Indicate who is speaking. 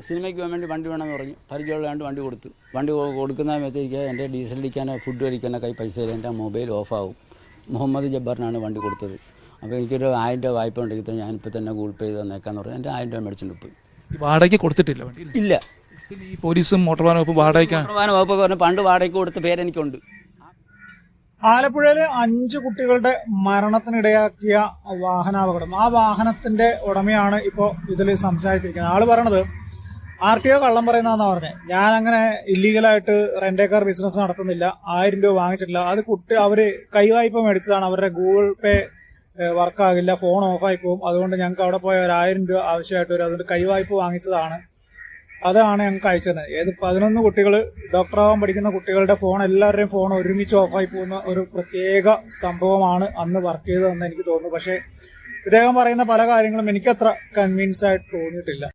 Speaker 1: സിനിമയ്ക്ക് പോകാൻ വേണ്ടി വണ്ടി വേണമെന്ന് പറഞ്ഞു. പരിചയമുള്ളതുകൊണ്ട് വണ്ടി കൊടുത്തു. വണ്ടി കൊടുക്കുന്ന സമയത്തേക്ക് എൻ്റെ ഡീസൽ അടിക്കാനോ ഫുഡ് കഴിക്കാനോ കൈ പൈസ ഇല്ല. എൻ്റെ മൊബൈൽ ഓഫാവും. മുഹമ്മദ് ജബ്ബാറിനാണ് വണ്ടി കൊടുത്തത്. അപ്പോൾ എനിക്കൊരു 1000 രൂപ വായ്പ ഉണ്ടെങ്കിൽ ഞാനിപ്പോൾ തന്നെ ഗൂഗിൾ പേ ചെയ്ത് തന്നേക്കാന്ന് പറഞ്ഞു. എൻ്റെ 1000 രൂപ മേടിച്ചുകൊണ്ട് പോയി.
Speaker 2: വാടകയ്ക്ക് കൊടുത്തിട്ടില്ല വണ്ടി?
Speaker 1: ഇല്ല.
Speaker 2: ഈ പോലീസും മോട്ടോർ വാഹന വകുപ്പ് വാടകയ്ക്ക്
Speaker 1: വകുപ്പൊക്കെ പറഞ്ഞു പണ്ട് വാടകയ്ക്ക് കൊടുത്ത പേരെനിക്കുണ്ട്.
Speaker 3: ആലപ്പുഴയിലെ 5 കുട്ടികളുടെ മരണത്തിനിടയാക്കിയ വാഹനാപകടം, ആ വാഹനത്തിന്റെ ഉടമയാണ് ഇപ്പോൾ ഇതിൽ സംസാരിച്ചിരിക്കുന്നത്. ആള് പറയണത് RTO കള്ളം പറയുന്നതെന്നാ പറഞ്ഞത്. ഞാൻ അങ്ങനെ ഇല്ലീഗലായിട്ട് റെന്റ് കാർ ബിസിനസ് നടത്തുന്നില്ല, 1000 രൂപ വാങ്ങിച്ചിട്ടില്ല. അത് അവര് കൈവായ്പ മേടിച്ചതാണ്. അവരുടെ ഗൂഗിൾ പേ വർക്കാകില്ല, ഫോൺ ഓഫായി പോകും. അതുകൊണ്ട് ഞങ്ങൾക്ക് അവിടെ പോയ ഒരു 1000 രൂപ ആവശ്യമായിട്ട് വരും. അതുകൊണ്ട് കൈവായ്പ വാങ്ങിച്ചതാണ്. അതാണ് ഞങ്ങൾക്ക് അയച്ചത്. 11 കുട്ടികൾ, ഡോക്ടറാവാൻ പഠിക്കുന്ന കുട്ടികളുടെ ഫോൺ, എല്ലാവരുടെയും ഫോൺ ഒരുമിച്ച് ഓഫായി പോകുന്ന ഒരു പ്രത്യേക സംഭവമാണ് അന്ന് വർക്ക് ചെയ്തതെന്ന് എനിക്ക് തോന്നുന്നു. പക്ഷേ ഇദ്ദേഹം പറയുന്ന പല കാര്യങ്ങളും എനിക്കത്ര കൺവിൻസ് ആയിട്ട് തോന്നിയിട്ടില്ല.